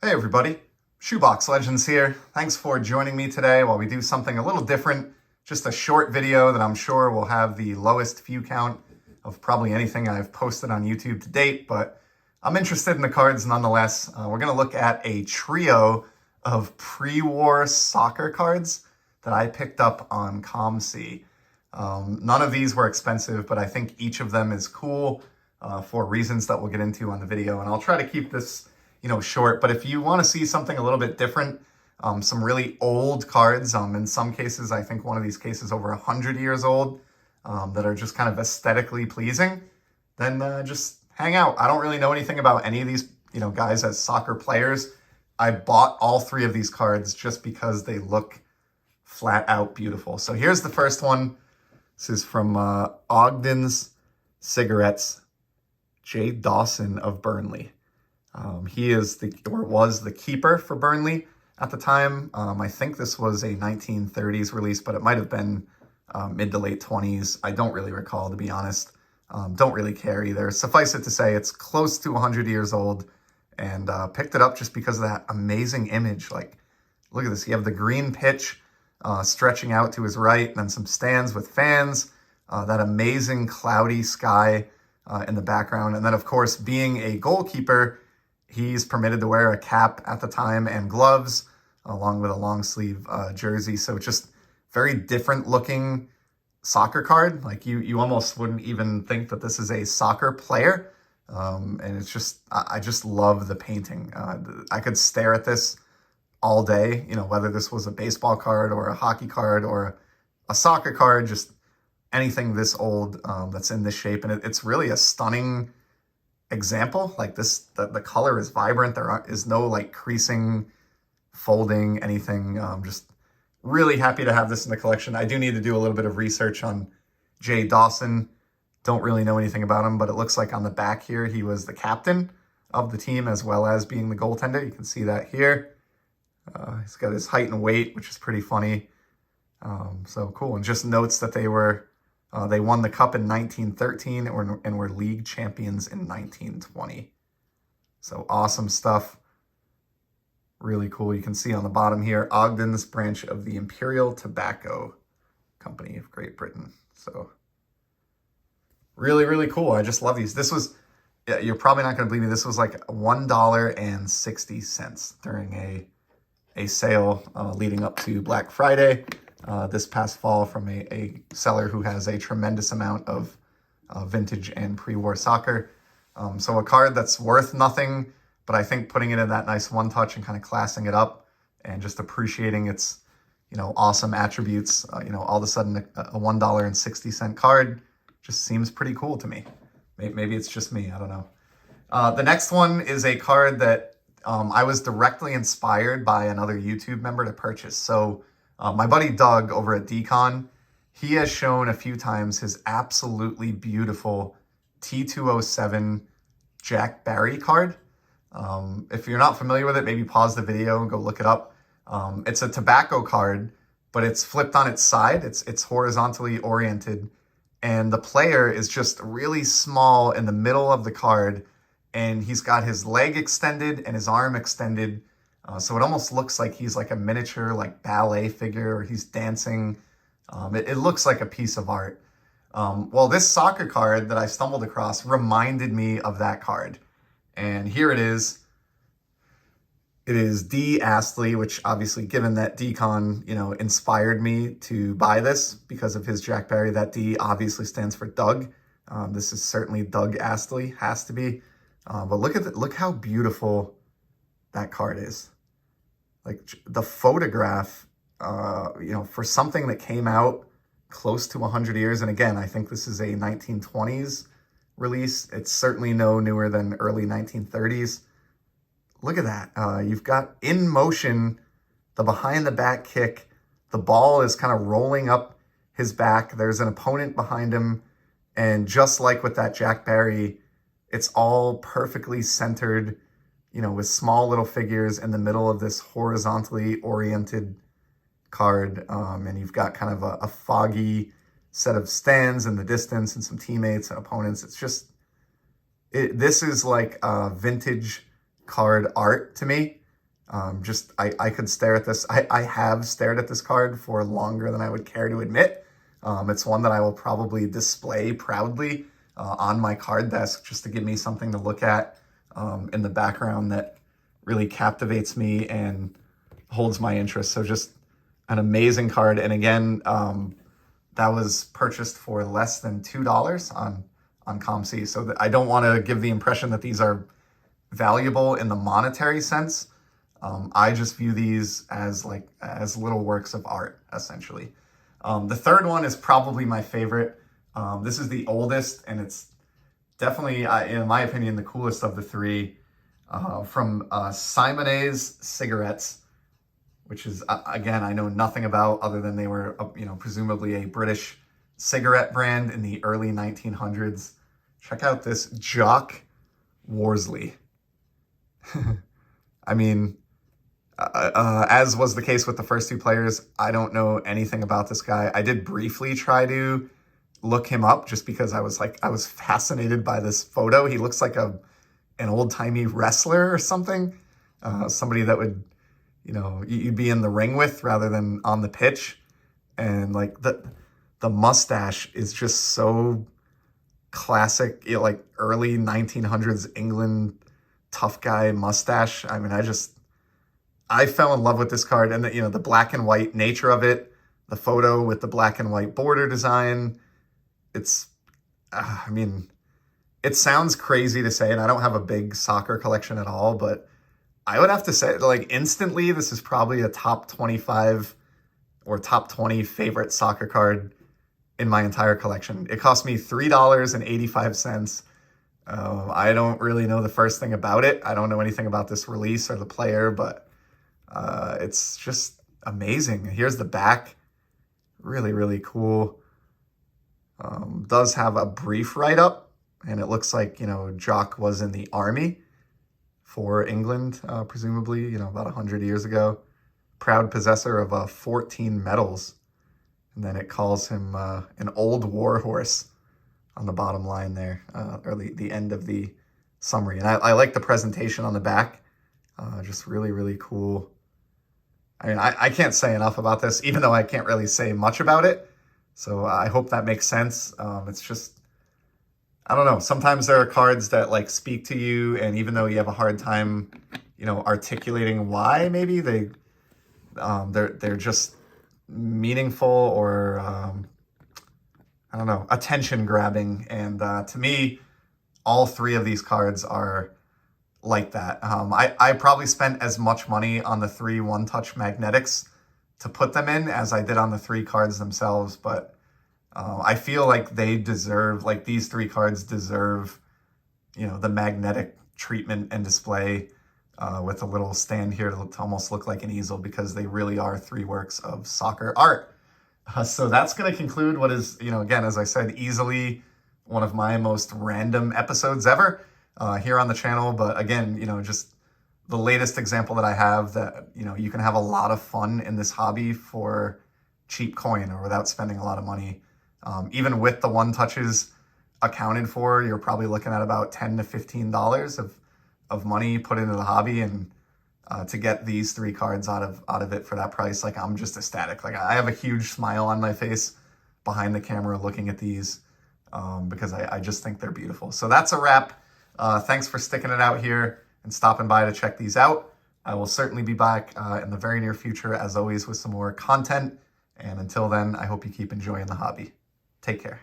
Hey everybody, Shoebox Legends here. Thanks for joining me today while we do something a little different. Just a short video that I'm sure will have the lowest view count of probably anything I've posted on YouTube to date, but I'm interested in the cards nonetheless. We're going to look at a trio of pre-war soccer cards that I picked up on ComC. None of these were expensive, but I think each of them is cool for reasons that we'll get into on the video, and I'll try to keep this short. But if you want to see something a little bit different, some really old cards, in some cases, I think one of these cases over 100 years old, that are just kind of aesthetically pleasing, then just hang out. I don't really know anything about any of these, guys as soccer players. I bought all three of these cards just because they look flat out beautiful. So here's the first one. This is from Ogden's Cigarettes, Jay Dawson of Burnley. He is was the keeper for Burnley at the time. I think this was a 1930s release, but it might have been mid to late 20s. I don't really recall, to be honest. Don't really care either. Suffice it to say, it's close to 100 years old, and picked it up just because of that amazing image. Like, look at this. You have the green pitch stretching out to his right, and then some stands with fans, that amazing cloudy sky in the background. And then, of course, being a goalkeeper, he's permitted to wear a cap at the time and gloves, along with a long sleeve jersey. So just very different looking soccer card. Like you almost wouldn't even think that this is a soccer player. And it's just, I just love the painting. I could stare at this all day, whether this was a baseball card or a hockey card or a soccer card, just anything this old that's in this shape. And it's really a stunning example. Like this, the color is vibrant. There is no like creasing, folding, anything. Just really happy to have this in the collection. I do need to do a little bit of research on Jay Dawson. Don't really know anything about him, but it looks like on the back here, he was the captain of the team as well as being the goaltender. You can see that here. He's got his height and weight, which is pretty funny. So cool. And just notes that they won the cup in 1913 and were league champions in 1920. So awesome stuff. Really cool. You can see on the bottom here, Ogden's branch of the Imperial Tobacco Company of Great Britain. So really, really cool. I just love these. This was, you're probably not going to believe me, this was like $1.60 during a sale leading up to Black Friday. This past fall from a seller who has a tremendous amount of vintage and pre-war soccer. So a card that's worth nothing, but I think putting it in that nice one touch and kind of classing it up and just appreciating its, awesome attributes, all of a sudden a $1.60 card just seems pretty cool to me. Maybe it's just me, I don't know. The next one is a card that I was directly inspired by another YouTube member to purchase. So my buddy Doug over at Decon, he has shown a few times his absolutely beautiful T207 Jack Barry card. If you're not familiar with it, maybe pause the video and go look it up. It's a tobacco card, but it's flipped on its side. It's horizontally oriented, and the player is just really small in the middle of the card, and he's got his leg extended and his arm extended. So it almost looks like he's like a miniature like ballet figure, or he's dancing. It looks like a piece of art. Well, this soccer card that I stumbled across reminded me of that card. And here it is. It is D. Astley, which obviously, given that Decon, inspired me to buy this because of his Jack Barry, that D obviously stands for Doug. This is certainly Doug Astley, has to be. But look how beautiful that card is. Like the photograph, for something that came out close to 100 years. And again, I think this is a 1920s release. It's certainly no newer than early 1930s. Look at that. You've got in motion, the behind the back kick. The ball is kind of rolling up his back. There's an opponent behind him. And just like with that Jack Barry, it's all perfectly centered, with small little figures in the middle of this horizontally oriented card. And you've got kind of a foggy set of stands in the distance and some teammates and opponents. It's just, this is like vintage card art to me. I could stare at this. I have stared at this card for longer than I would care to admit. It's one that I will probably display proudly on my card desk just to give me something to look at in the background that really captivates me and holds my interest. So just an amazing card. And again, that was purchased for less than $2 on ComC. So I don't want to give the impression that these are valuable in the monetary sense. I just view these as little works of art, essentially. The third one is probably my favorite. This is the oldest, and it's definitely, in my opinion, the coolest of the three. From Simone's Cigarettes, which is, again, I know nothing about other than they were, presumably a British cigarette brand in the early 1900s. Check out this Jock Worsley. I mean, as was the case with the first two players, I don't know anything about this guy. I did briefly try to look him up just because I was fascinated by this photo. He looks like an old-timey wrestler or something. Somebody that would, you'd be in the ring with rather than on the pitch. And like the mustache is just so classic, like early 1900s England tough guy mustache. I mean, I fell in love with this card, and the black and white nature of it, the photo with the black and white border design. It's, I mean, it sounds crazy to say, and I don't have a big soccer collection at all, but I would have to say, like, instantly, this is probably a top 25 or top 20 favorite soccer card in my entire collection. It cost me $3.85. I don't really know the first thing about it. I don't know anything about this release or the player, but it's just amazing. Here's the back. Really, really cool. Does have a brief write-up, and it looks like, Jock was in the army for England, presumably, about 100 years ago. Proud possessor of 14 medals. And then it calls him an old war horse on the bottom line there, or the end of the summary. And I like the presentation on the back. Just really, really cool. I mean, I can't say enough about this, even though I can't really say much about it. So I hope that makes sense. It's just, I don't know. Sometimes there are cards that speak to you, and even though you have a hard time, articulating why, maybe they're just meaningful or I don't know, attention grabbing. And to me, all three of these cards are like that. I probably spent as much money on the 3 one-touch magnetics to put them in as I did on the 3 cards themselves, but I feel like they deserve, these 3 cards deserve, the magnetic treatment and display with a little stand here to almost look like an easel, because they really are 3 works of soccer art. So that's going to conclude what is, again, as I said, easily one of my most random episodes ever here on the channel. But again, just the latest example that I have that, you can have a lot of fun in this hobby for cheap coin or without spending a lot of money. Even with the one touches accounted for, you're probably looking at about $10 to $15 of money put into the hobby, and to get these 3 cards out of it for that price, I'm just ecstatic. I have a huge smile on my face behind the camera looking at these because I just think they're beautiful. So that's a wrap. Thanks for sticking it out here and stopping by to check these out. I will certainly be back in the very near future, as always, with some more content. And until then, I hope you keep enjoying the hobby. Take care.